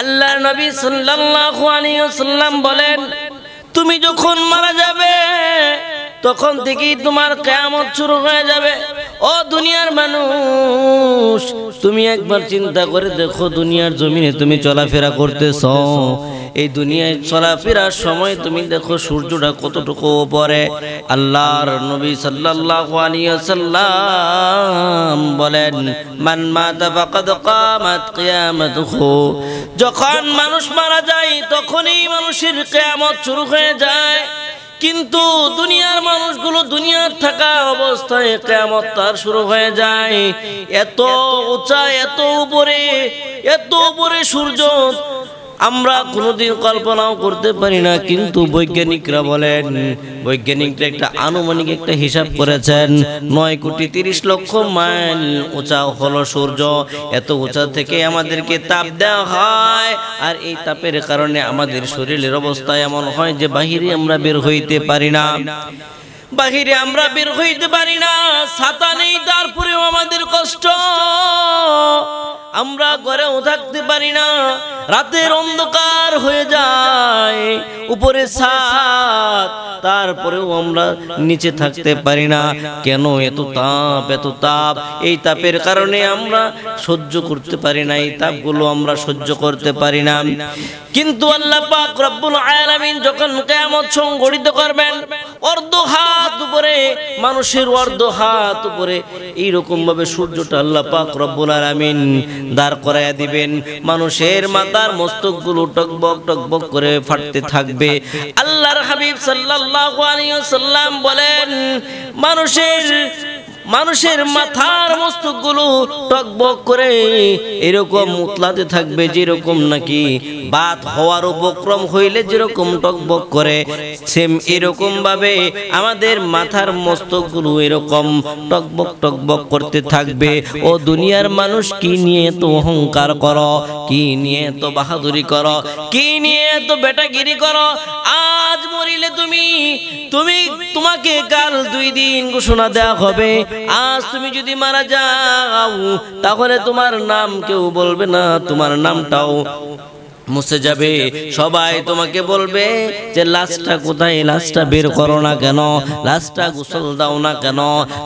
আল্লাহর নবী সাল্লাল্লাহু আলাইহি ওয়াসাল্লাম বলেন, তুমি যখন মারা যাবে তখন থেকেই তোমার কিয়ামত শুরু হয়ে যাবে। ও দুনিয়ার মানুষ, তুমি একবার চিন্তা করে দেখো, দুনিয়ার জমিনে তুমি চলাফেরা করতেছো, এই দুনিয়ায় চলাফেরার সময় তুমি দেখো সূর্যটা কতটুকু উপরে। আল্লাহর নবী সাল্লাল্লাহু আলাইহি ওয়াসাল্লাম বলেন, মান মাতা ফাকাদ কামাত কিয়ামাতুহু। যখন মানুষ মারা যায় তখনই মানুষের কিয়ামত শুরু হয়ে যায়। কিন্তু দুনিয়ার মানুষগুলো দুনিয়ার থাকা অবস্থায় কিয়ামত তার শুরু হয়ে যায়। এত উঁচা, এত উপরে সূর্য আমরা কোনোদিন কল্পনাও করতে পারি না। কিন্তু বৈজ্ঞানিকরা বলেন, বৈজ্ঞানিকরা একটা আনুমানিক একটা হিসাব করেছেন, 9,30,00,000 মাইল উঁচা হলো সূর্য। এত উঁচা থেকে আমাদেরকে তাপ দেওয়া হয়, আর এই তাপের কারণে আমাদের শরীরের অবস্থা এমন হয় যে বাহিরে আমরা বের হইতে পারি না, ছাতা নেই, তারপরেও আমাদের কষ্ট, আমরা ঘরেও থাকতে পারি না, রাতের অন্ধকার হয়ে যায়, উপরে ছাদ, তারপরেও আমরা নিচে থাকতে পারি না। কেন? এত তাপ। এই তাপের কারণে আমরা সহ্য করতে পারি না, এই তাপগুলো আমরা সহ্য করতে পারি না। কিন্তু আল্লাহ পাক রব্বুল আলামিন যখন কিয়ামত সংঘটিত করবেন, অর্ধ হাত উপরে, মানুষের অর্ধ হাত উপরে এইরকম ভাবে সূর্যটা আল্লাহ পাক রব্বুল আলামিন দাঁড় করাইয়া দিবেন। মানুষের মাথার মস্তকগুলো টকবক করে ফাটতে থাকবে। আল্লাহর হাবিব সাল্লাল্লাহু আলাইহি ওয়াসাল্লাম বলেন, মানুষের মাথার মস্তকগুলো টকবক করে এরকম উতলাতে থাকবে, যেরকম নাকি বাত হওয়ার উপক্রম হইলে যেরকম টকবক করে, সেম এরকম ভাবে আমাদের মাথার মস্তকগুলো এরকম টকবক করতে থাকবে। ও দুনিয়ার মানুষ, কি নিয়ে তো অহংকার করো, কি নিয়ে তো বাহাদুরি করো, কি নিয়ে তো বেটাগিরি করো? আজ মরিলে তোমাকে কাল 2 দিন ঘোষণা দেওয়া হবে। আজ তুমি যদি মারা যাও তাহলে তোমার নাম কেউ বলবে না, তোমার নামটাও মুছে যাবে। সবাই তোমাকে বলবে যে লাশটা কোথায়, লাশটা বের করো না কেন, লাশটা গোসল দাও না কেন,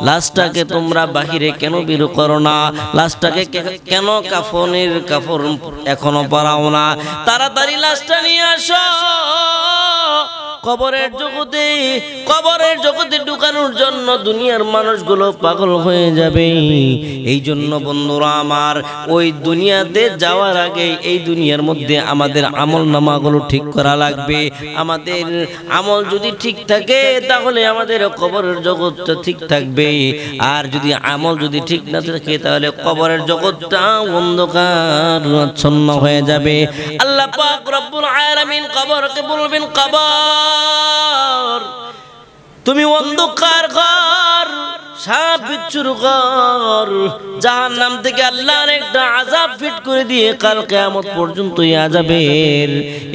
লাশটাকে তোমরা বাহিরে কেন বের করো না, লাশটাকে কেন কাফন এখনো পরাও না, তাড়াতাড়ি লাশটা নিয়ে আসো। কবরের জগতে ঢুকানোর জন্য দুনিয়ার মানুষগুলো পাগল হয়ে যাবে। এই জন্য বন্ধুরা আমার, ওই দুনিয়াতে যাওয়ার আগে এই দুনিয়ার মধ্যে আমাদের আমল নামাগুলো ঠিক করা লাগবে। আমাদের আমল যদি ঠিক থাকে তাহলে আমাদের কবরের জগৎটা ঠিক থাকবে, আর যদি আমল যদি ঠিক না থাকে তাহলে কবরের জগৎটা অন্ধকার আচ্ছন্ন হয়ে যাবে। আল্লাহ পাক রব্বুল আলামিন কবরকে বলবেন, কবর তুমি অন্ধকার ঘর, সাপ বিচ্ছুর ঘর, জাহান্নাম থেকে আল্লাহর একটা আযাব ফিট করে দিয়ে কাল কিয়ামত পর্যন্ত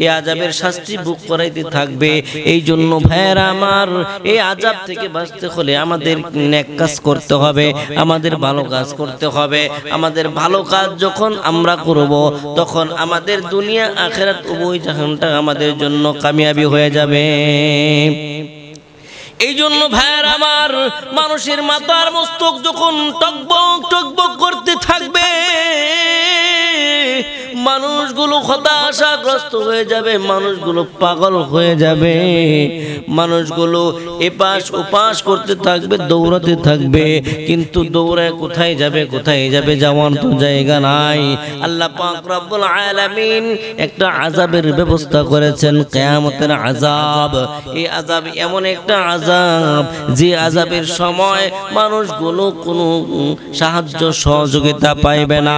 এই আযাবের শাস্তি ভোগ করাইতে থাকবে। এই জন্য ভাইয়েরা আমার, এই আযাব থেকে বাঁচতে হলে আমাদের নেক কাজ করতে হবে, আমাদের ভালো কাজ করতে হবে। আমাদের ভালো কাজ যখন আমরা করব তখন আমাদের দুনিয়া আখিরাত উভয় জাহানটা আমাদের জন্য কামিয়াবি হয়ে যাবে। এই জন্য ভাইয়ের আমার, মানুষের মাথার মস্তক যখন টকবক করতে থাকবে, মানুষগুলো হতাশাগ্রস্ত হয়ে যাবে, মানুষগুলো পাগল হয়ে যাবে, মানুষগুলো এপাশ ওপাশ করতে থাকবে, দৌড়াতে থাকবে। কিন্তু দৌড়ায় কোথায় যাবে, যাওয়ার তো জায়গা নাই। আল্লাহ পাক রব্বুল আলামিন একটা আযাবের ব্যবস্থা করেছেন, কিয়ামতের আযাব। এই আযাব এমন একটা আযাব, যে আযাবের সময় মানুষগুলো কোনো সাহায্য সহযোগিতা পাইবে না।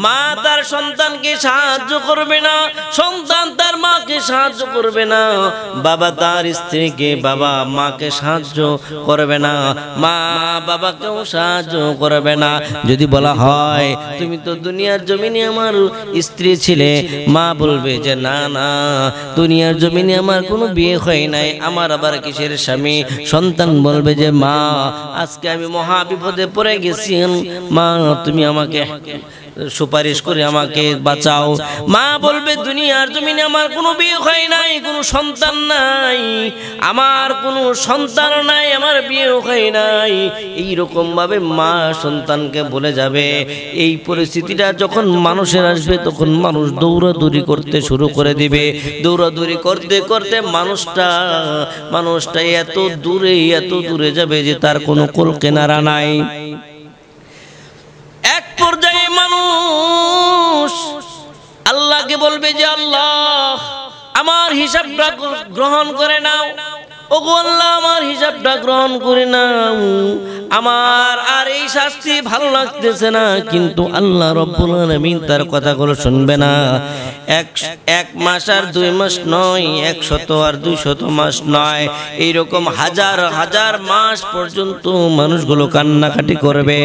মা তার সন্তানকে সাহায্য করবে না, সন্তান তার মাকে সাহায্য করবে না, বাবা তার স্ত্রীকে, বাবা মাকে সাহায্য করবে না, মা বাবাকেও সাহায্য করবে না। যদি বলা হয় তুমি তো দুনিয়ার জমিনে আমার স্ত্রী ছিলে, মা বলবে যে না, দুনিয়ার জমিনে আমার কোনো বিয়ে হয় নাই, আমার আবার কিসের স্বামী। সন্তান বলবে যে মা, আজকে আমি মহা বিপদে পড়ে গেছি, মা তুমি আমাকে সুপারিশ করে আমাকে বাঁচাও। মা বলবে দুনিয়ার জমিনে আমার কোনো বিয়ে হয় নাই, কোনো সন্তান নাই, আমার কোনো সন্তান নাই, আমার বিয়েও হয় নাই। এইরকম ভাবে মা সন্তানকে বলে যাবে। এই পরিস্থিতিটা যখন মানুষের আসবে তখন মানুষ দৌড়াদৌড়ি করতে শুরু করে দিবে। দৌড়াদৌড়ি করতে করতে মানুষটা এত দূরে যাবে যে তার কোনো কুল কিনারা নাই। এক পর্যায়ে মানুষ আল্লাহকে বলবে যে আল্লাহ আমার হিসাবটা গ্রহণ করে নাও, ওগো আল্লাহ আমার হিসাবটা গ্রহণ করে নাও, আমার আর এই শাস্তি ভালো লাগতেছে না। কিন্তু আল্লাহ রাব্বুল আলামিন তার কথাগুলো শুনবে না। এক মাস আর 2 মাস নয়, 100 আর 200 মাস নয়, এইরকম হাজার হাজার মাস পর্যন্ত মানুষগুলো কান্নাকাটি করবে।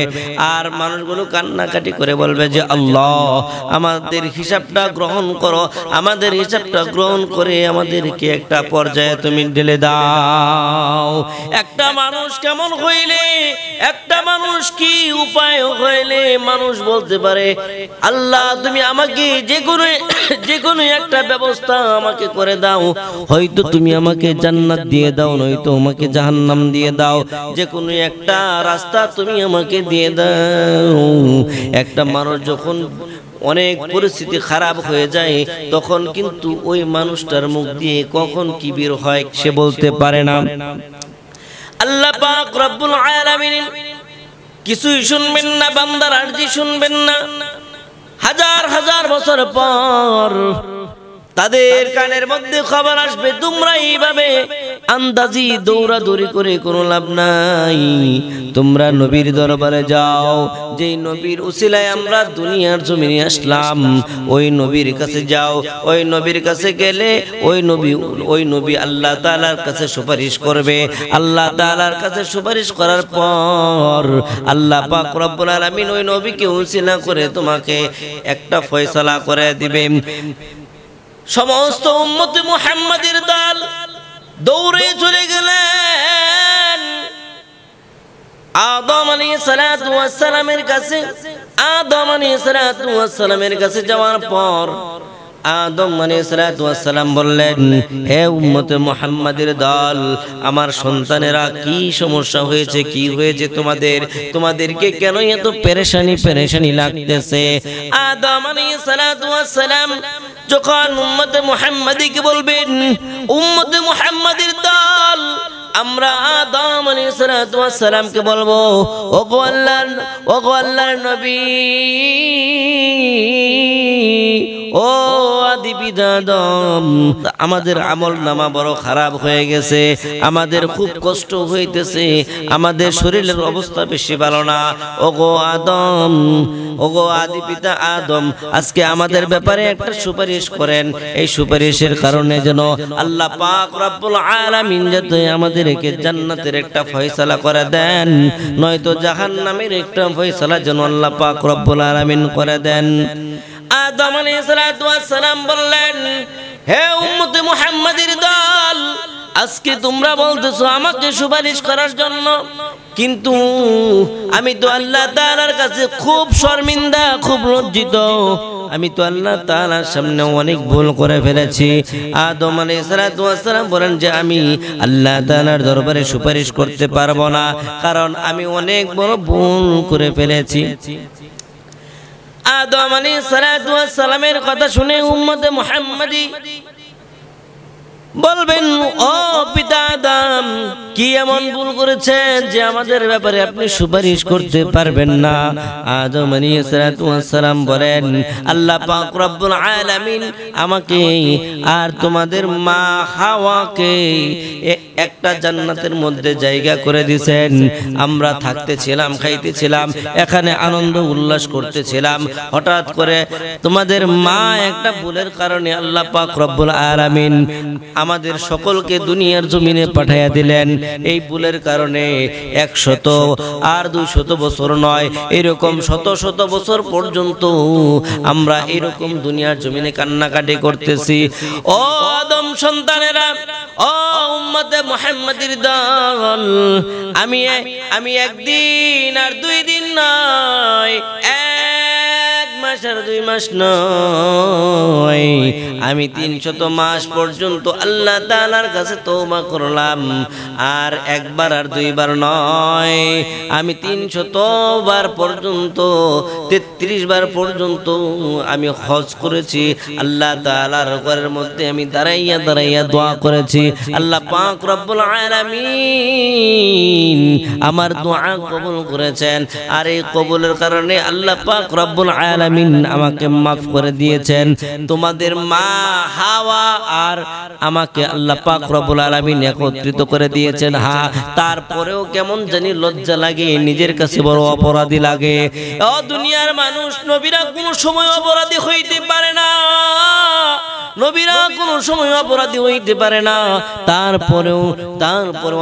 আর মানুষগুলো কান্নাকাটি করে বলবে যে আল্লাহ আমাদের হিসাবটা গ্রহণ করো, আমাদের হিসাবটা গ্রহণ করে আমাদেরকে একটা পর্যায়ে তুমি ঢেলে দাও। একটা মানুষ কেমন হইলে, একটা মানুষ কি উপায় হইলে মানুষ বলতে পারে আল্লাহ তুমি আমাকে যে কোনো একটা ব্যবস্থা আমাকে করে দাও, হয়তো তুমি আমাকে জান্নাত দিয়ে দাও, নয়তো আমাকে জাহান্নাম দিয়ে দাও, যে কোনো একটা রাস্তা তুমি আমাকে দিয়ে দাও। একটা মানুষ যখন অনেক পরিস্থিতি খারাপ হয়ে যায় তখন কিন্তু ওই মানুষটার মুখ দিয়ে কখন কি বের হয় সে বলতে পারে না। আল্লাহ পাক রব্বুল আলামিন কিছুই শুনবেন না, বান্দার আরজি শুনবেন না। হাজার হাজার বছর পর তাদের কানের মধ্যে খবর আসবে তোমরা এইভাবে আন্দাজি দৌড়াদৌড়ি করে কোনো লাভ নাই, তোমরা নবীর দরবারে যাও, যেই নবীর উসিলায় আমরা দুনিয়ার জমিনে আসলাম, ওই নবীর কাছে যাও। ওই নবীর কাছে গেলে ওই নবী আল্লাহ তাআলার কাছে সুপারিশ করবে। আল্লাহ তাআলার কাছে সুপারিশ করার পর আল্লাহ পাক রব্বুল আলামিন ওই নবীকে উসিলা করে তোমাকে একটা ফয়সালা করে দিবে। সমস্ত উম্মতে মুহাম্মাদের দল দৌড়ে চলে গেলেন আদম আলাইহিস সালাতু ওয়াস সালামের কাছে। আদম আলাইহিস সালাতু ওয়াস সালামের কাছে যাওয়ার পর আদম আলাইহিস সালাতু ওয়াস সালাম বললেন, হে উম্মতে মুহাম্মাদের দল, আমার সন্তানেরা কি সমস্যা হয়েছে, কি হয়েছে তোমাদেরকে কেন এত পেরেশানি লাগতেছে? আদম আলাইহিস সালাতু ওয়াস সালাম যখন উম্মতে মুহাম্মাদীকে বলবেন, উম্মতে মুহাম্মাদের দল আমরা আদম আলাইহিস সালাতু ওয়াস সালামকে বলবো, ওগো আল্লাহর নবী, ও আদি পিতা আদম, আমাদের আমল নামা বড় খারাপ হয়ে গেছে, আমাদের খুব কষ্ট হইতেছে, আমাদের শরীরের অবস্থা বেশি ভালো না। ওগো আদম, ওগো আদি পিতা আদম, আজকে আমাদের ব্যাপারে একটা সুপারিশ করেন। এই সুপারিশের কারণে যেন আল্লাহ পাক রব্বুল আলামিন যাতে আমাদেরকে জান্নাতের একটা ফয়সালা করে দেন, নয়তো জাহান্নামের একটা ফয়সালা যেন আল্লাহ পাক রব্বুল আলামিন করে দেন। আদম আলাইহিস সালাতু ওয়াস সালাম বললেন, হে উম্মতে মুহাম্মাদের দল, আজকে তোমরা বলতেছো আমাকে সুপারিশ করার জন্য, কিন্তু আমি তো আল্লাহ তাআলার কাছে খুব শর্মিন্দা, খুব লজ্জিত। আমি তো আল্লাহ তাআলার সামনে অনেক ভুল করে ফেলেছি। আদম আলাইহিস সালাতু ওয়াস সালাম বলেন যে আমি আল্লাহ তাআলার দরবারে সুপারিশ করতে পারবো না, কারণ আমি অনেক বড় ভুল করে ফেলেছি। আদম আলাইহিস সালাতু ওয়াস সালামের কথা শুনে উম্মতে মুহাম্মাদী বলবেন, ও পিতা আদম, কি এমন ভুল করেছেন যে আমাদের ব্যাপারে আপনি সুপারিশ করতে পারবেন না? আদম আলাইহিস সালাতু ওয়াস সালাম বলেন, আল্লাহ পাক রব্বুল আলামিন আমাকে আর তোমাদের মা হাওয়াকে একটা জান্নাতের মধ্যে জায়গা করে দিয়েছেন। আমরা থাকতেছিলাম, খাইতেছিলাম, এখানে আনন্দ উল্লাস করতেছিলাম। হঠাৎ করে তোমাদের মা একটা ভুলের কারণে আল্লাহ পাক রব্বুল আলামিন আমাদের সকলকে দুনিয়ার জমিনে পাঠাইয়া দিলেন। এই ভুলের কারণে 100 আর 200 বছর নয়, এরকম শত বছর পর্যন্ত আমরা এরকম দুনিয়ার জমিনে কান্নাকাটি করতেছি। ও আদম সন্তানেরা, ও উম্মতে মুহাম্মাদীর দল, আমি একদিন আর 2 দিন নয়, 1 মাস আর 2 মাস নয়, আমি 300 মাস পর্যন্ত আল্লাহ তাআলার কাছে তওবা করলাম। আর একবার আর 2 বার নয়, আমি 300 বার পর্যন্ত 33 বার পর্যন্ত আমি হজ করেছি। আল্লাহ তাআলার ঘরের মধ্যে আমি দাঁড়াইয়া দাঁড়াইয়া দোয়া করেছি। আল্লাহ পাক রব্বুল আলামিন আমার দোয়া কবুল করেছেন। আর এই কবুলের কারণে আল্লাহ পাক রব্বুল আলামিন আমাকে মাফ করে দিয়েছেন। তোমাদের মা হাওয়া আর আমাকে আল্লাহ পাক রব্বুল আলামিন একত্রিত করে দিয়েছেন। হ্যাঁ, তারপরেও কেমন জানি লজ্জা লাগে, নিজের কাছে বড় অপরাধী লাগে। ও দুনিয়ার মানুষ, নবীরা কোনো সময় অপরাধী হইতে পারে না, নবীরা কোনো সময় অপরাধী হইতে পারে না। তারপরেও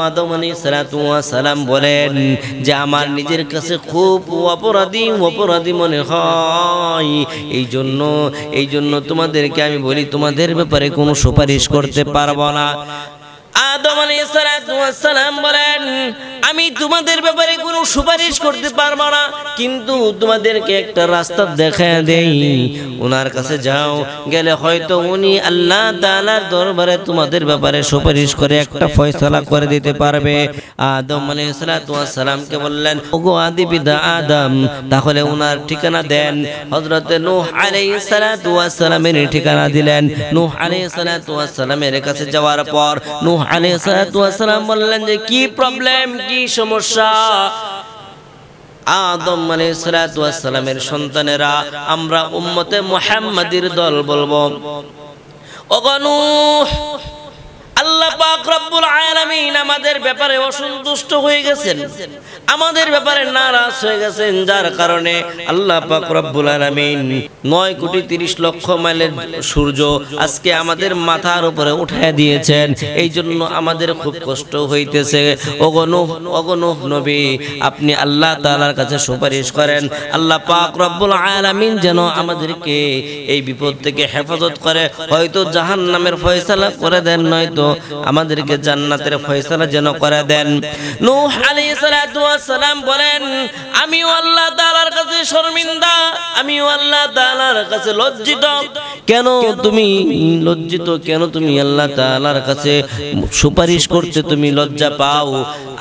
আদম আলাইহিস সালাম বলেন যে আমার নিজের কাছে খুব অপরাধী মনে হয়। এই জন্য তোমাদেরকে আমি বলি, তোমাদের ব্যাপারে কোনো সুপারিশ করতে পারবো না। আদম আলাইহিস সালাম বলেন আমি তোমাদের ব্যাপারে কোনো সুপারিশ করতে পারবো না, কিন্তু তোমাদেরকে একটা রাস্তা দেখায় দেই, ওনার কাছে যাও, গেলে হয়তো উনি আল্লাহ তাআলার দরবারে তোমাদের ব্যাপারে সুপারিশ করে একটা ফয়সালা করে দিতে পারবে। আদম আলাইহিস সালামকে বললেন, ওগো আদি পিতা আদম, তাহলে ওনার ঠিকানা দেন। হযরতে নূহ আলাইহিস সালামের ঠিকানা দিলেন। নূহ আলাইহিস সালামের কাছে যাওয়ার পর নূহ আলাইহিস সালাম বললেন যে কি প্রবলেম, কি সমস্যা? আদম আলাইহিস সালামের সন্তানেরা আমরা উম্মতে মুহাম্মাদির দল বলবো, ওগো নূহ, আল্লাহ পাক রব্বুল আলামিন আমাদের ব্যাপারে অসন্তুষ্ট হয়ে গেছেন, আমাদের ব্যাপারে নারাজ হয়ে গেছেন, যার কারণে আল্লাহ পাক রব্বুল আলামিন 9,30,00,000 মাইলের সূর্য আজকে আমাদের মাথার উপরে উঠায় দিয়েছেন। এই জন্য আমাদের খুব কষ্ট হইতেছে। ওগো নূহ নবী, আপনি আল্লাহ তাআলার কাছে সুপারিশ করেন, আল্লাহ পাক রব্বুল আলামিন যেন আমাদেরকে এই বিপদ থেকে হেফাজত করে, হয়তো জাহান্নামের ফয়সালা করে দেন, নয়তো আমাদেরকে জান্নাতের ফয়সালা যেন করে দেন। নূহ আলাইহিস সালাম বলেন আমিও আল্লাহ তাআলার কাছে শর্মিন্দা, আমিও আল্লাহ তাআলার কাছে লজ্জিত। কেন তুমি লজ্জিত? কেন তুমি আল্লাহ তাআলার কাছে সুপারিশ করতে তুমি লজ্জা পাও?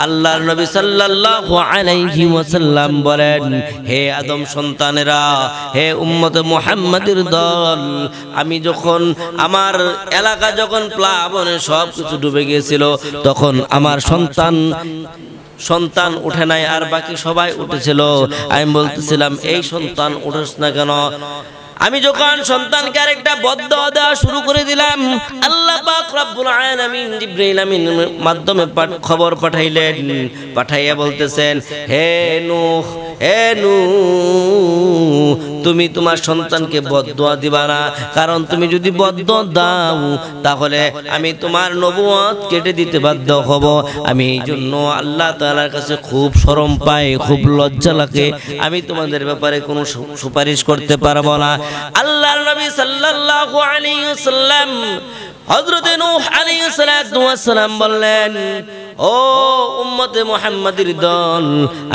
আল্লাহর নবী সাল্লাল্লাহু আলাইহি ওয়াসাল্লাম বলেন, হে আদম সন্তানেরা, হে উম্মতে মুহাম্মাদের দল, আমি যখন আমার এলাকা যখন প্লাবনে সবকিছু ডুবে গিয়েছিল, তখন আমার সন্তান উঠে নাই, আর বাকি সবাই উঠেছিল। আমি বলতেছিলাম এই সন্তান উঠেছ না কেন? আমি যখন সন্তানকে আরেকটা বদদুয়া দেওয়া শুরু করে দিলাম, আল্লাহ পাক রব্বুল আলামিন জিবরাইল আমিনের মাধ্যমে খবর পাঠাইয়া বলতেছেন, হে নূহ, তুমি তোমার সন্তানকে বদদুয়া দিবা না, কারণ তুমি যদি বদদুয়া দাও তাহলে আমি তোমার নবুয়ত কেটে দিতে বাধ্য হব। আমি এই জন্য আল্লাহ তাআলার কাছে খুব শরম পাই, খুব লজ্জা লাগে, আমি তোমাদের ব্যাপারে কোনো সুপারিশ করতে পারবো না। আল্লাহর নবী সাল্লাল্লাহু আলাইহি ওয়াসাল্লাম হযরত নূহ আলাইহিস সালাম বললেন, ও উম্মতে মুহাম্মাদির দল,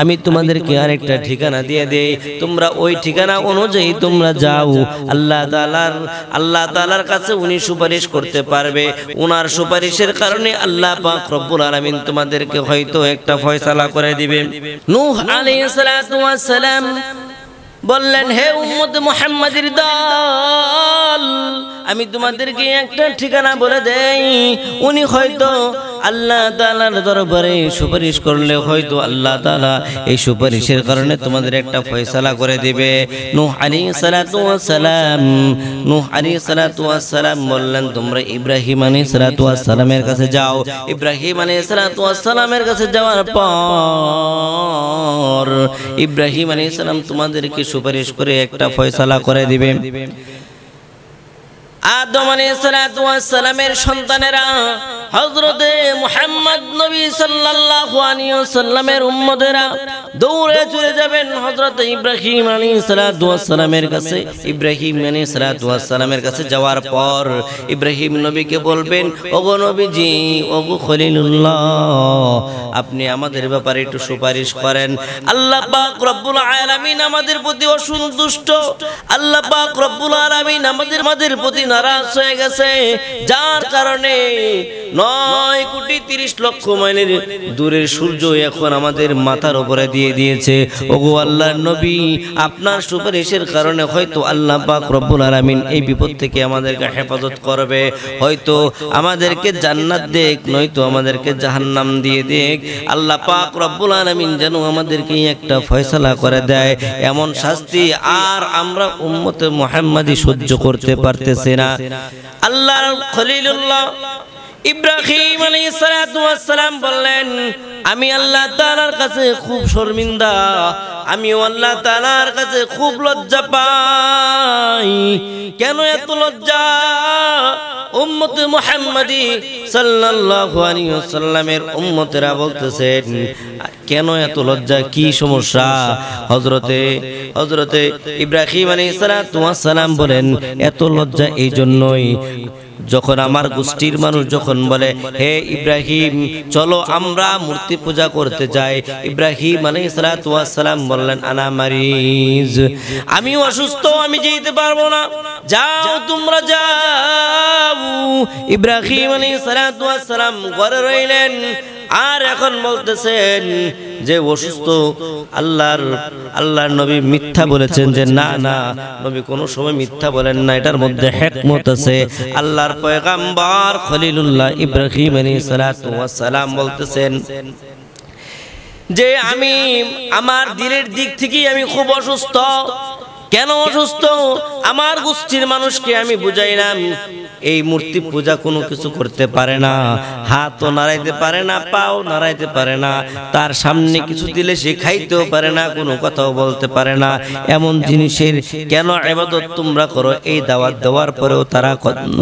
আমি তোমাদেরকে আরেকটা ঠিকানা দিয়ে দেই, তোমরা ওই ঠিকানা অনুযায়ী তোমরা যাও। আল্লাহ তাআলার কাছে উনি সুপারিশ করতে পারবে। উনার সুপারিশের কারণে আল্লাহ পাক রব্বুল আলামিন তোমাদেরকে হয়তো একটা ফয়সালা করে দিবে। নূহ আলাইহিস সালাম বললেন, হে উম্মতে মুহাম্মাদির দল, আমি তোমাদেরকে একটা ঠিকানা বলে দেই, উনি হয়তো আল্লাহ তাআলার দরবারে সুপারিশ করলে হয়তো আল্লাহ তাআলা এই সুপারিশের কারণে তোমাদের একটা ফয়সালা করে দিবে। নূহ আলাইহিস সালাম বললেন, তোমরা ইব্রাহিম আলাইহিস সালামের কাছে যাও। ইব্রাহিম আলাইহিস সালামের কাছে যাওয়ার পর ইব্রাহিম আলাইহিস সালাম তোমাদেরকে সুপারিশ করে একটা ফয়সালা করে দিবে। আদম আলাইহিস সালামের সন্তানেরা হযরতে মুহাম্মদ নবী সাল্লাল্লাহু আলাইহি ওয়াসাল্লামের উম্মতেরা দৌড়ে চলে যাবেন হযরত ইব্রাহিম আলাইহিস সালাতু ওয়াস সালামের কাছে। ইব্রাহিম আলাইহিস সালাতু ওয়াস সালামের কাছে যাওয়ার পর ইব্রাহিম নবীকে বলবেন, ওগো নবীজি, ওগো খলিলুল্লাহ, আপনি আমাদের ব্যাপারে একটু সুপারিশ করেন। আল্লাহ পাক রব্বুল আলামিন আমাদের প্রতি অসন্তুষ্ট, আল্লাহ পাক রব্বুল আলামিন আমাদের প্রতি নারাজ হয়ে গেছে, যার কারণে 9,30,00,000 মাইলের দূরের সূর্য এখন আমাদের মাথার উপরে দিয়ে দিয়েছে। ওগো আল্লাহর নবী, আপনার সুপারিশের কারণে হয়তো আল্লাহ পাক রব্বুল আলামিন এই বিপদ থেকে আমাদেরকে হেফাজত করবে, হয়তো আমাদেরকে জান্নাত দেখ, নয়তো আমাদেরকে জাহান্নাম দিয়ে দেখ। আল্লাহ পাক রব্বুল আলামিন যেন আমাদেরকে একটা ফয়সালা করে দেয়, এমন শাস্তি আর আমরা উম্মতে মুহাম্মাদি সহ্য করতে পারতেছি না। আল্লাহর খলিলুল্লাহ ইব্রাহিম আলাইহিস সালাতু ওয়াস সালাম বললেন, আমি আল্লাহ তাআলার কাছে খুব শর্মিন্দা, আমি আল্লাহ তাআলার কাছে খুব লজ্জা পাই। কেন এত লজ্জা? উম্মতে মুহাম্মাদি সাল্লাল্লাহু আলাইহি ওয়াসাল্লামের উম্মতেরা বলতেছেন, কেন এত লজ্জা, কি সমস্যা? হযরতে ইব্রাহিম আলাইহিস সালাতু ওয়াস সালাম বলেন, এত লজ্জা এই জন্যই, যখন আমার গোষ্ঠীর মানুষ যখন বলে, হে ইব্রাহিম চলো আমরা মূর্তি পূজা করতে যাই, ইব্রাহিম আলাইহিস সালাতু ওয়াস সালাম বললেন, আনা মারিজ, আমি অসুস্থ, আমি যেতে পারবো না, যাও তোমরা যাও। ইব্রাহিম আলাইহিস সালাতু ওয়াস সালাম ঘরে রইলেন। আর এখন বলতেছেন যে অসুস্থ। আল্লাহর নবী মিথ্যা বলেছেন যে না না, নবী কোনো সময় মিথ্যা বলেন না, এটার মধ্যে হিকমত আছে। আল্লাহর পয়গম্বর খলিলুল্লাহ ইব্রাহিম আলাইহিস সালাতু ওয়াস সালাম বলতেছেন যে আমি আমার দিলের দিক থেকে আমি খুব অসুস্থ। কেন অসুস্থ? আমার গোষ্ঠীর মানুষকে আমি বুঝাইলাম এই মূর্তি পূজা কোনো কিছু করতে পারে না, হাতও নাড়াইতে পারে না, পাও নাড়াইতে পারে না, তার সামনে কিছু দিলে সে খাইতেও পারে না, কোনো কথাও বলতে পারে না, এমন জিনিসের কেন ইবাদত তোমরা করো? এই দাওয়াত দেওয়ার পরেও তারা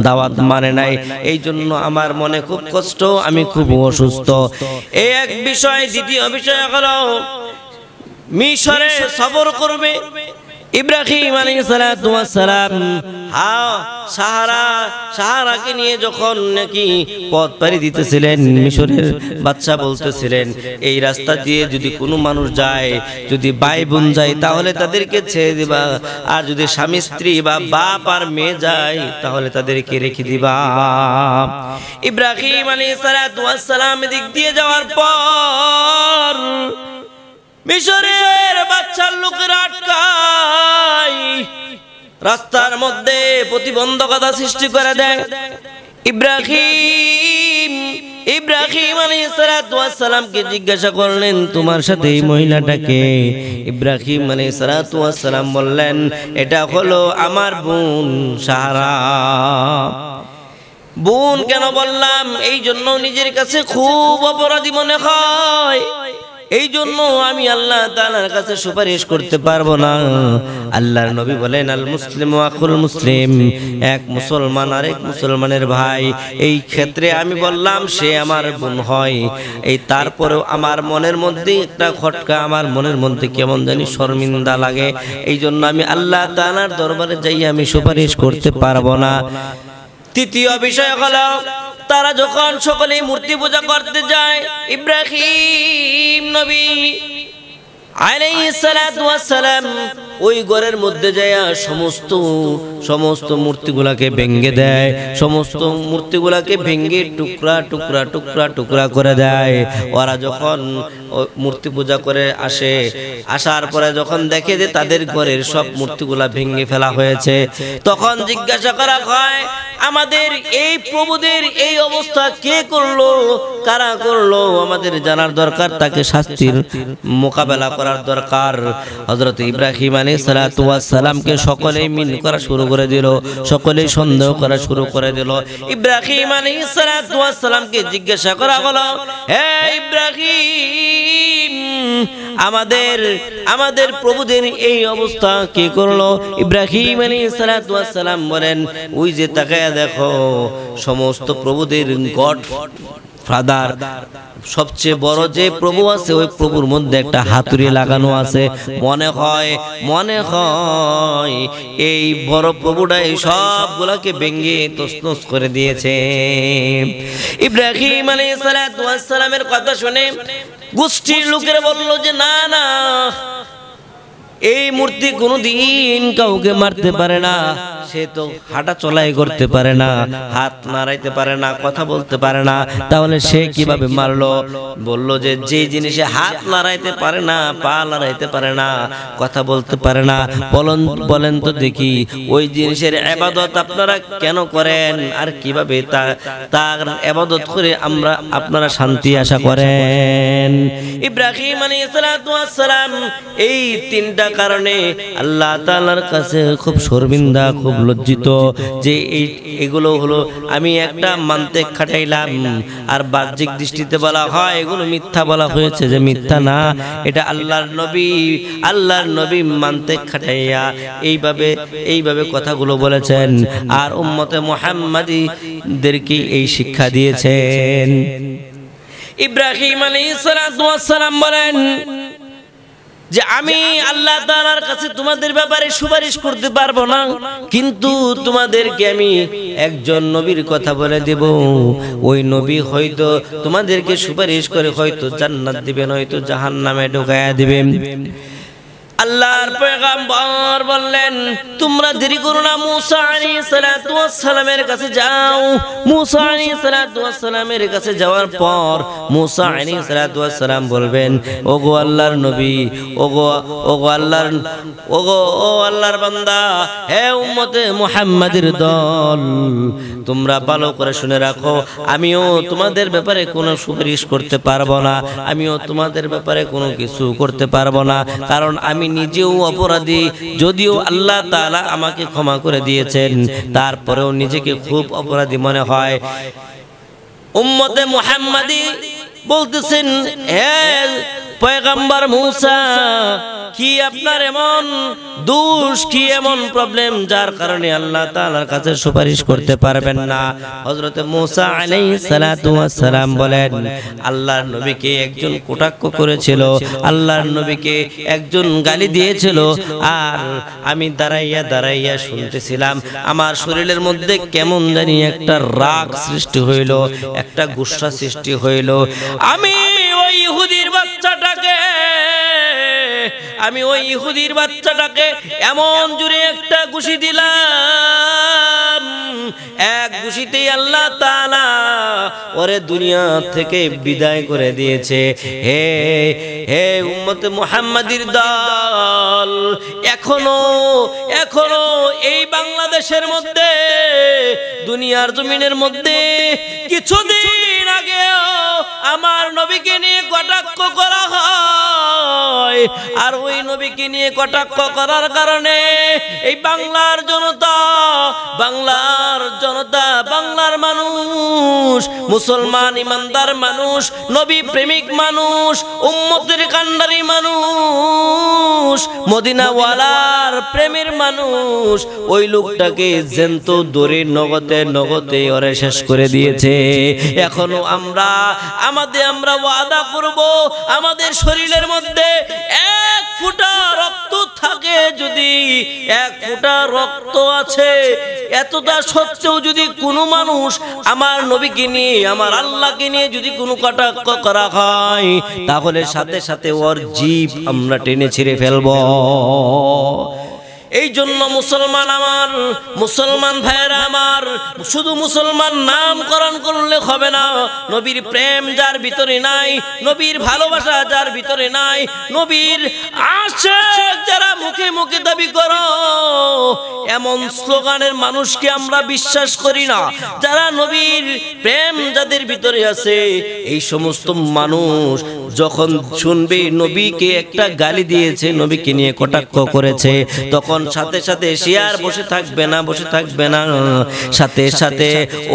দাওয়াত মানে নাই, এই জন্য আমার মনে খুব কষ্ট, আমি খুব অসুস্থ। এই এক বিষয়। দ্বিতীয় বিষয় হলো মিশরে সফর করবে ইব্রাহিম আলাইহিস সালাতু ওয়াস সালাম। সাহারাকে নিয়ে যখন নাকি পথ পাড়ি দিতেছিলেন, মিশরের বাদশা বলতেছিলেন, এই রাস্তা দিয়ে যদি কোনো মানুষ যায়, যদি ভাই বোন যায় তাহলে তাদেরকে ছেড়ে দিবা, আর যদি স্বামী স্ত্রী বা বাপ আর মেয়ে যায় তাহলে তাদেরকে রেখে দিবা। ইব্রাহিম আলাইহিস সালাতু ওয়াস সালাম দিক দিয়ে যাওয়ার পর মিশরের বাদশার লোকেরা আটকায়, রাস্তার মধ্যে প্রতিবন্ধকতা সৃষ্টি করে দেয়। ইব্রাহিম আলাইহিস সালাতু ওয়াস সালামকে জিজ্ঞাসা করলেন, তোমার সাথে এই মহিলাটাকে? ইব্রাহিম আলাইহিস সালাতু ওয়াস সালাম বললেন, এটা হলো আমার বোন সাহারা। বোন কেন বললাম? এই জন্য নিজের কাছে খুব অপরাধী মনে হয়, এই জন্য আমি আল্লাহ তাআলার কাছে সুপারিশ করতে পারবো না। আল্লাহর নবী বলেন, আল মুসলিমু আখুল মুসলিম, এক মুসলমান আরেক মুসলমানের ভাই। এই ক্ষেত্রে আমি বললাম সে আমার বোন হয়, এই তারপরেও আমার মনের মধ্যে একটা খটকা, আমার মনের মধ্যে কেমন জানি শর্মিন্দা লাগে, এই জন্য আমি আল্লাহ তাআলার দরবারে যাই আমি সুপারিশ করতে পারবো না। তৃতীয় বিষয় হলো তারা যখন সকলে মূর্তি পূজা করতে যায়, ইব্রাহিম নবী আলাইহিস সালাতু ওয়াস সালাম ওই ঘরের মধ্যে যায় সমস্ত মূর্তিগুলাকে ভেঙে দেয়, সমস্ত মূর্তিগুলাকে ভেঙে টুকরা টুকরা টুকরা টুকরা করে দেয়। ওরা যখন মূর্তি পূজা করে আসার পরে যখন দেখে যে তাদের ঘরের সব মূর্তিগুলা ভেঙে ফেলা হয়েছে, তখন জিজ্ঞাসা করা হয়, আমাদের এই প্রভুদের এই অবস্থা কে করলো, কারা করলো? আমাদের জানার দরকার, তাকে শাস্তির মোকাবেলা করার দরকার। হযরত ইব্রাহিম আলাইহিস সালাতু ওয়াস সালামকে সকলেই মিন করা শুরু করে দিল, সকলেই সন্দেহ করা শুরু করে দিল। ইব্রাহিম আলাইহিস সালাতু ওয়াস সালামকে জিজ্ঞাসা করা হলো, হে ইব্রাহিম, আমাদের প্রভুদের এই অবস্থা কে করলো? ইব্রাহিম আলাইহিস সালাতু ওয়াস সালাম বলেন, ওই যে তাকায়া দেখো, সমস্ত প্রভুদের গড ফাদার সবচেয়ে বড় যে প্রভু আছে ওই প্রভুর মধ্যে একটা হাতুড়ি লাগানো আছে। মনে হয় এই বড় প্রভুটাই সবগুলাকে ভেঙে তছনছ করে দিয়েছে। ইব্রাহিম আলাইহিস সালাতু ওয়াস সালামের কথা শুনে গোষ্ঠীর লোকেরা বলল যে না না, এই মূর্তি কোনোদিন কাউকে মারতে পারে না, সে তো হাঁটা চলাই করতে পারে না, হাত নাড়াইতে পারে না, কথা বলতে পারে না, তাহলে সে কিভাবে মারলো? বলল যে যে জিনিসে হাত নাড়াইতে পারে না, পা নাড়াইতে পারে না, কথা বলতে পারে না, বলেন তো দেখি ওই জিনিসের ইবাদত আপনারা কেন করেন? আর কিভাবে তার ইবাদত করে আপনারা শান্তি আশা করেন? ইব্রাহিম আলাইহিস সালাতু ওয়াস সালাম এই তিনটা কারণে আল্লাহ তাআলার কাছে খুব শর্মিন্দা, খুব লজ্জিত যে এগুলো হলো আমি একটা মানতে খাটাইলাম, আর বাহ্যিক দৃষ্টিতে বলা হয় এগুলো মিথ্যা বলা হয়েছে, যে মিথ্যা না, এটা আল্লাহর নবী মানতে খাটাইয়া এইভাবে কথাগুলো বলেছেন আর উম্মতে মুহাম্মাদীদেরকে এই শিক্ষা দিয়েছেন। ইব্রাহিম আলাইহিস সালাতু ওয়াস সালাম বলেন যে আমি আল্লাহ তাআলার কাছে তোমাদের ব্যাপারে সুপারিশ করতে পারবো না, কিন্তু তোমাদেরকে আমি একজন নবীর কথা বলে দেব। ওই নবী হয়তো তোমাদেরকে সুপারিশ করে হয়তো জান্নাত দিবেন, হয়তো জাহান্নামে ঢুকায়া দিবেন। আল্লাহর পয়গম্বর বললেন তোমরা দেরি করো না, মুসা আলাইহিস সালাতু ওয়াস সালামের কাছে যাও। মুসা আলাইহিস সালাতু ওয়াস সালামের কাছে যাওয়ার পর মুসা আলাইহিস সালাতু ওয়াস সালাম বলবেন ওগো আল্লাহর নবী, ওগো আল্লাহর বান্দা, হে উম্মতে মুহাম্মাদের দল, তোমরা ভালো করে শুনে রাখো, আমিও তোমাদের ব্যাপারে কোনো সুপারিশ করতে পারবো না, আমিও তোমাদের ব্যাপারে কোনো কিছু করতে পারবো না, কারণ আমি নিজেও অপরাধী। যদিও আল্লাহ তাআলা আমাকে ক্ষমা করে দিয়েছেন, তারপরেও নিজেকে খুব অপরাধী মনে হয়। উম্মতে মুহাম্মাদি বলতেছেন হে পয়গম্বর মুসা, কি আপনার এমন দোষ, কি এমন প্রবলেম যার কারণে আল্লাহ তাআলার কাছে সুপারিশ করতে পারবেন না? হযরত মুসা আলাইহিস সালাতু ওয়াস সালাম বলেন আল্লাহর নবীকে একজন কটাক্ষ করেছিল, আল্লাহর নবীকে একজন গালি দিয়েছিল, আর আমি দাঁড়াইয়া শুনতেছিলাম। আমার শরীরের মধ্যে কেমন জানি একটা রাগ সৃষ্টি হইল, একটা গুসা সৃষ্টি হইল। আমি ওই ইহুদির বাচ্চাটাকে এমন জোরে একটা ঘুষি দিলাম, এক ঘুষিতেই আল্লাহ তাআলা ওরে দুনিয়া থেকে বিদায় করে দিয়েছে। হে উম্মতে মুহাম্মাদির দল, এখনো এই বাংলাদেশের মধ্যে, দুনিয়ার জমিনের মধ্যে কিছুদিন আগেও আমার নবীকে নিয়ে কটাক্ষ করা হয়, আর ওই নবীকে নিয়ে কটাক্ষ করার কারণে এই বাংলার জনতা, বাংলার মানুষ, মুসলমান ইমানদার মানুষ, নবী প্রেমিক মানুষ, উম্মতের কান্ডারি মানুষ, মদিনাওয়ালার প্রেমের মানুষ, ওই লোকটাকে জ্যান্ত ধরে নগদে ওরে শেষ করে দিয়েছে। এখনো আমরা ওয়াদা করব, আমাদের শরীরের মধ্যে এক ফোঁটা রক্ত থাকে, যদি এক ফোঁটা রক্ত আছে, এতটা সত্ত্বেও যদি কোনো মানুষ আমার নবীকে নিয়ে, আমার আল্লাহকে নিয়ে যদি কোনো কটাক্ষ করা হয়, তাহলে সাথে সাথে ওর জীব আমরা টেনে ছিঁড়ে ফেলবো। এই জন্য মুসলমান ভাইয়েরা আমার, শুধু মুসলমান নামকরণ করলে হবে না। নবীর প্রেম যার ভিতরে নাই, নবীর ভালোবাসা যার ভিতরে নাই, নবীর আশিক যারা মুখে মুখে দাবি করো, এমন স্লোগানের মানুষকে আমরা বিশ্বাস করি না। যারা নবীর প্রেম যাদের ভিতরে আছে, এই সমস্ত মানুষ যখন শুনবে নবীকে একটা গালি দিয়েছে, নবীকে নিয়ে কটাক্ষ করেছে, তখন তখন সাথে সাথে সে আর বসে থাকবে না, সাথে সাথে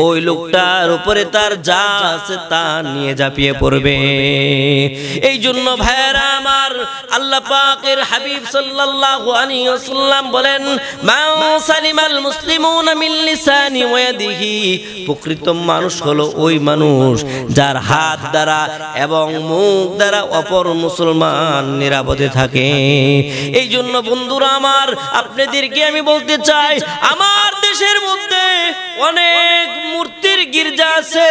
ওই লোকটার উপরে তার যা আছে তা নিয়ে ঝাঁপিয়ে পড়বে। এই জন্য ভাইরা আমার, আল্লাহ পাকের হাবিব সাল্লাল্লাহু আলাইহি ওয়াসাল্লাম বলেন, মান সালিমাল মুসলিমুনা মিন লিসানি ওয়া ইয়াদিহি, প্রকৃত মানুষ হলো ওই মানুষ যার হাত দ্বারা এবং মুখ দ্বারা অপর মুসলমান নিরাপদে থাকে। এই জন্য বন্ধুরা আমার, আপনাদেরকে আমি বলতে চাই, আমার দেশের মধ্যে অনেক মূর্তির গির্জা আছে,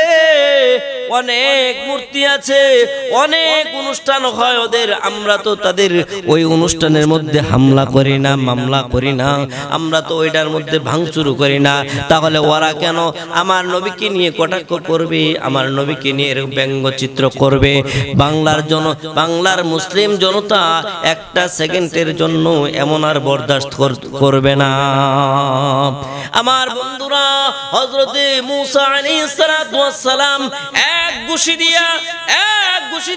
অনেক মূর্তি আছে, অনেক অনুষ্ঠান হয় ওদের, আমরা তো তাদের ওই অনুষ্ঠানের মধ্যে হামলা করি না, মামলা করি না, আমরা তো ওইটার মধ্যে ভাঙচুর করি না। তাহলে ওরা কেন আমার নবীকে নিয়ে কটাক্ষ করবে, আমার নবীকে নিয়ে ব্যঙ্গচিত্র করবে? বাংলার মুসলিম জনতা একটা সেকেন্ডের জন্য এমন আর বরদাস্ত করবে না। আমার বন্ধুরা, হযরতে মূসা আলাইহিস সালাতু ওয়াস সালাম এক ঘুষি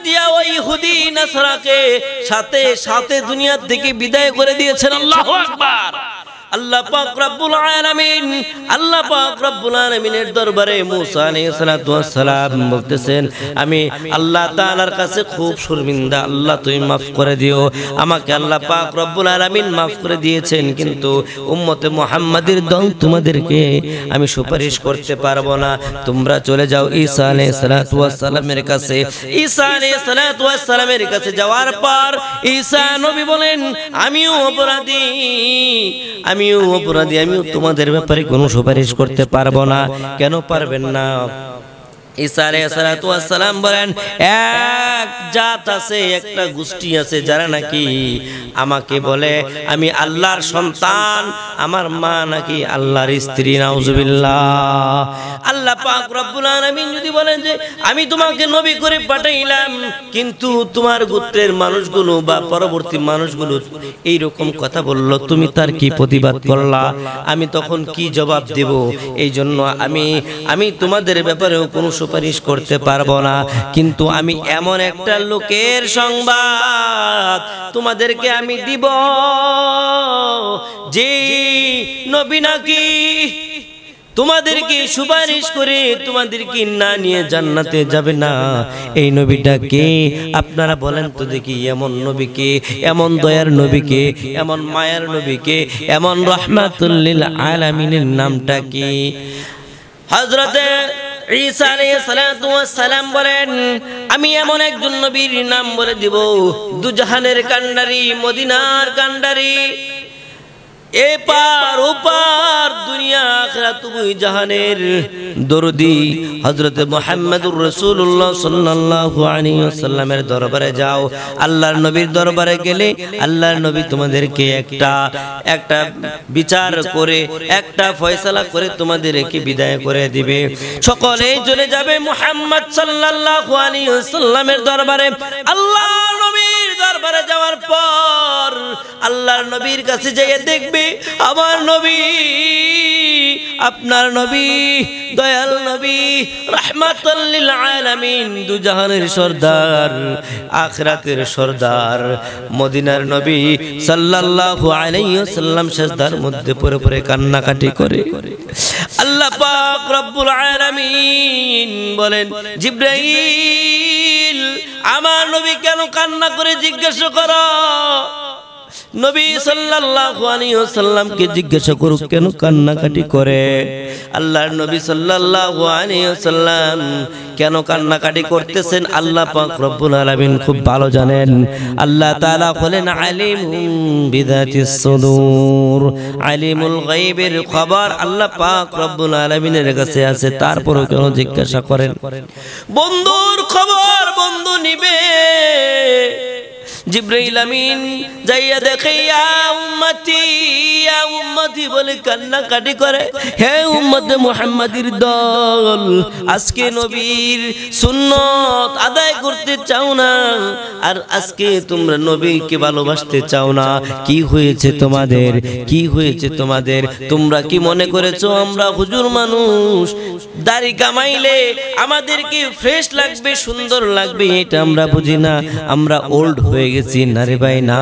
দিয়া ওই ইহুদি নাসরাকে সাথে সাথে দুনিয়া থেকে বিদায় করে দিয়েছেন। আল্লাহু আকবার। আল্লাহ পাক রব্বুল আলামিনের দরবারে মূসা আলাইহিস সালাতু ওয়াস সালাম বলতেছেন, আমি আল্লাহ তাআলার কাছে খুব শর্মিন্দা, আল্লাহ তুমি মাফ করে দিও আমাকে। আল্লাহ পাক রব্বুল আলামিন মাফ করে দিয়েছেন, কিন্তু উম্মতে মুহাম্মাদের দল তোমাদেরকে আমি সুপারিশ করতে পারবো না, তোমরা চলে যাও ঈসা আলাইহিস সালাতু ওয়াস সালামের কাছে। ঈসা আলাইহিস সালাতু ওয়াস সালামের কাছে যাওয়ার পর ঈসা নবী বলেন, আমিও অপরাধী, আমিও তোমাদের ব্যাপারে কোনো সুপারিশ করতে পারবো না। কেন পারবেন না? ঈসা আলাইহিস সালাতু ওয়াস সালাম বলেন, এক জাত আছে, একটা গোষ্ঠী আছে যারা নাকি আমাকে বলে আমি আল্লাহর সন্তান, আমার মা নাকি আল্লাহর স্ত্রী। নাউজুবিল্লাহ। আল্লাহ পাক রব্বুল আলামিন যদি বলেন যে আমি তোমাকে নবী করে পাঠাইলাম, কিন্তু তোমার গোত্রের মানুষগুলো বা পরবর্তী মানুষগুলো এই রকম কথা বলল, তুমি তার কি প্রতিবাদ করলা? আমি তখন কি জবাব দেব? এই জন্য আমি তোমাদের ব্যাপারেও কোনো সুপারিশ করতে পারবো না, কিন্তু আমি এমন একটা লোকের সংবাদ তোমাদেরকে আমি দিব যে নবী নাকি তোমাদেরকে সুপারিশ করে তোমাদেরকে না নিয়ে জান্নাতে যাবে না। এই নবীটা কে? আপনারা বলেন তো দেখি, এমন নবীকে, এমন দয়ার নবীকে, এমন মায়ার নবীকে, এমন রাহমাতুল লিল আলামিনের নামটা কি? হযরতে ঈসা আলাইহিস সালাতু ওয়াস সালাম বলেন, আমি এমন একজন নবীর নাম বলে দিব, দুজাহানের কান্ডারি, মদিনার কান্ডারি, এপার ওপার দুনিয়া আখিরাত উভয় জাহানের দরদি হযরত মুহাম্মদুর রাসূলুল্লাহ সাল্লাল্লাহু আলাইহি ওয়াসাল্লামের দরবারে যাও। আল্লাহর নবীর দরবারে গেলে আল্লাহর নবী তোমাদেরকে একটা বিচার করে, একটা ফয়সালা করে তোমাদেরকে বিদায় করে দিবে। সকলেই চলে যাবে মুহাম্মদ সাল্লাল্লাহু আলাইহি ওয়াসাল্লামের দরবারে। আল্লাহর নবীর দরবারে যাওয়ার পর আল্লাহর নবীর কাছে যেয়ে দেখবে আমার নবী, আপনার নবী, দয়াল নবী, রাহমাতুল লিল আলামিন, দুজাহানের সরদার, আখিরাতের সরদার, মদিনার নবী সাল্লাল্লাহু আলাইহি ওয়াসাল্লাম সিজদার মধ্যে পড়ে পড়ে কান্নাকাটি করে। আল্লাহ পাক রব্বুল আলামিন বলেন, জিবরাইল আমার নবী কেন কান্না করে জিজ্ঞাসা করো। নবী সাল্লাল্লাহু আলাইহি ওয়াসাল্লামকে জিজ্ঞাসা করুক কেন কান্নাকাটি করে। আল্লাহর নবী সাল্লাল্লাহু আলাইহি ওয়াসাল্লাম কেন কান্নাকাটি করতেছেন আল্লাহ পাক রব্বুল আলামিন খুব ভালো জানেন। আল্লাহ তাআলা বলেন, আলিমুম বিযাতিস সুদূর, আলিমুল গায়বের খবর আল্লাহ পাক রব্বুল আলামিনের কাছে আছে, তারপরও কেন জিজ্ঞাসা করেন? বন্ধুর খবর বন্ধু নিবে। জিবরাইল আমিন যাইয়া দেখে, ইয়া উম্মতি বলে কান্নাকাটি করে, হে উম্মতে মুহাম্মাদির দল, আজকে নবীর সুন্নত আদায় করতে চাও না, আর আজকে তোমরা নবীকে ভালোবাসতে চাও না। কি হয়েছে তোমাদের? কি হয়েছে তোমাদের? তোমরা কি মনে করেছো আমরা হুজুর মানুষ, দাড়ি কামাইলে আমাদেরকে ফ্রেশ লাগবে, সুন্দর লাগবে? এটা আমরা বুঝি না, আমরা ওল্ড হয়ে গেছি না রে ভাই না।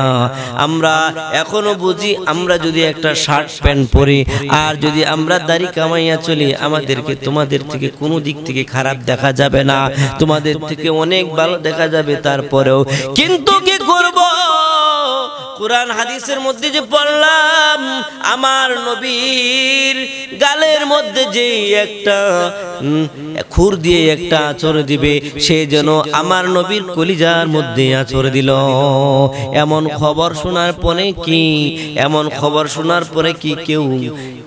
আমরা এখনো বুঝি আমরা যদি একটা শার্ট প্যান্ট পরি আর যদি আমরা দাড়ি কামাইয়া চলি আমাদেরকে তোমাদের থেকে কোনো দিক থেকে খারাপ দেখা যাবে না, তোমাদের থেকে অনেক ভালো দেখা যাবে। তারপরেও কিন্তু কি করব, কুরআন হাদিসের মধ্যে যে পড়লাম আমার নবীর গালের মধ্যে যে একটা খুর দিয়ে একটা আঁচড় দিবে সে যেন আমার নবীর কলিজার মধ্যে আঁচড় দিল। এমন খবর শোনার পরে কি, এমন খবর শোনার পরে কি কেউ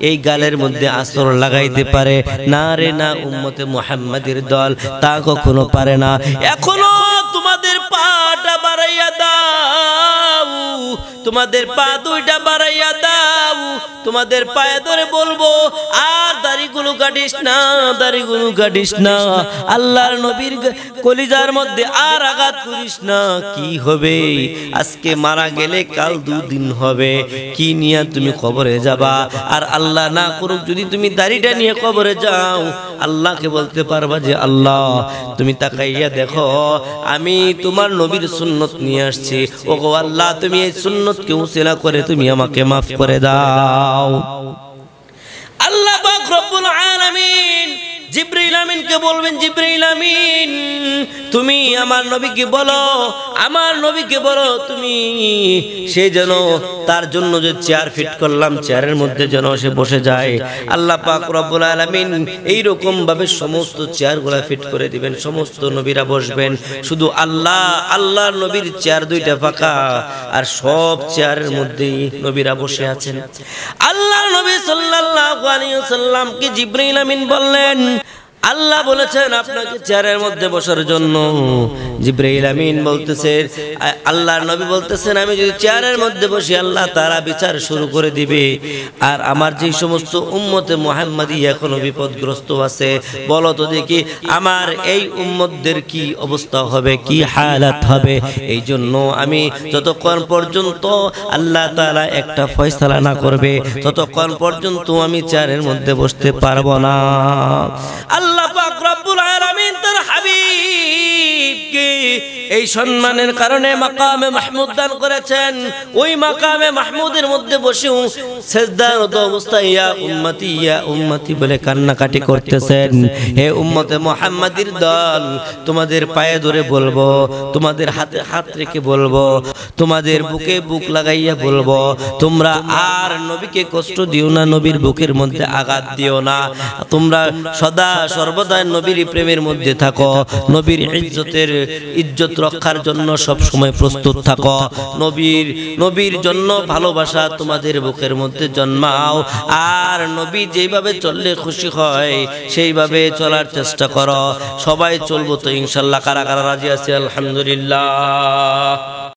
এই গালের মধ্যে আঁচড় লাগাইতে পারে? না রে না, উম্মতে মুহাম্মাদের দল তা কখনো পারে না। এখনো তোমাদের পাটা বাড়াইয়া দাও, তোমাদের পা দুইটা বাড়াইয়া দাও, তোমাদের পায়ে ধরে বলবো আর দাড়িগুলো কাটিস না, দাড়িগুলো কাটিস না, আল্লাহর নবীর কলিজার মধ্যে আর আঘাত করিস না। কি হবে? আজকে মারা গেলে কাল দুদিন হবে, কি নিয়ে তুমি কবরে যাবা? আর আল্লাহ না করুক যদি তুমি দাড়িটা নিয়ে কবরে যাও, আল্লাহকে বলতে পারবা যে আল্লাহ তুমি তাকাইয়া দেখো আমি তোমার নবীর সুন্নত নিয়ে আসছি, ওগো আল্লাহ তুমি এই সুন্নতকে উসিলা করে তুমি আমাকে মাফ করে দাও। আল্লাহ পাক রব্বুল আলামিন জিবরাইল আমিনকে বলবেন, জিবরাইল আমিন তুমি আমার নবীকে বলো, আমার নবীকে বলো তুমি সে যেন তার জন্য যে চেয়ার ফিট করলাম চেয়ারের মধ্যে যেন সে বসে যায়। আল্লাহ পাক রব্বুল আলামিন এই রকম ভাবে সমস্ত চেয়ারগুলা ফিট করে দিবেন, সমস্ত নবীরা বসবেন, শুধু আল্লাহ আল্লাহর নবীর চেয়ার দুইটা ফাঁকা আর সব চেয়ারের মধ্যেই নবীরা বসে আছেন। আল্লাহর নবী সাল্লাল্লাহু আলাইহি ওয়াসাল্লামকে জিবরাইল আমিন বললেন আল্লাহ বলেছেন আপনাকে চেয়ারের মধ্যে বসার জন্য। জিবরাইল আমিন বলতেছে, আল্লাহর নবী বলতেছেন আমি যদি চেয়ারের মধ্যে বসি আল্লাহ তারা বিচার শুরু করে দিবে। আর আমার যে সমস্ত উম্মতে মুহাম্মাদি এখনো বিপদগ্রস্ত আছে, বলো তো দেখি আমার এই উম্মতদের কি অবস্থা হবে, কি হালাত হবে? এই জন্য আমি যতক্ষণ পর্যন্ত আল্লাহ তাআলা একটা ফয়সালা না করবে ততক্ষণ পর্যন্ত আমি চেয়ারের মধ্যে বসতে পারবো না। আল্লাহ পাক রব্বুল আলামিন তার হাবিবকে এই সম্মানের কারণে মাকামে মাহমুদ দান করেছেন। ওই মাকামে মাহমুদের মধ্যে বসেও সিজদারত অবস্থায় ইয়া উম্মতি বলে কান্নাকাটি করতেছেন। হে উম্মতে মুহাম্মাদির দল, তোমাদের পায়ে ধরে বলবো, তোমাদের হাতে হাত রেখে বলবো, তোমাদের বুকে বুক লাগাইয়া বলবো তোমরা আর নবীকে কষ্ট দিও না, নবীর বুকের মধ্যে আঘাত দিও না, তোমরা সদা সর্বদা নবীর প্রেমের মধ্যে থাকো, নবীর ইজ্জত রক্ষার জন্য সব সময় প্রস্তুত থাকো, নবীর জন্য ভালোবাসা তোমাদের বুকের মধ্যে জন্মাও। আর নবী যেভাবে চললে খুশি হয় সেইভাবে চলার চেষ্টা করো। সবাই চলবো তো ইনশাআল্লাহ? কারা কারা রাজি আছে? আলহামদুলিল্লাহ।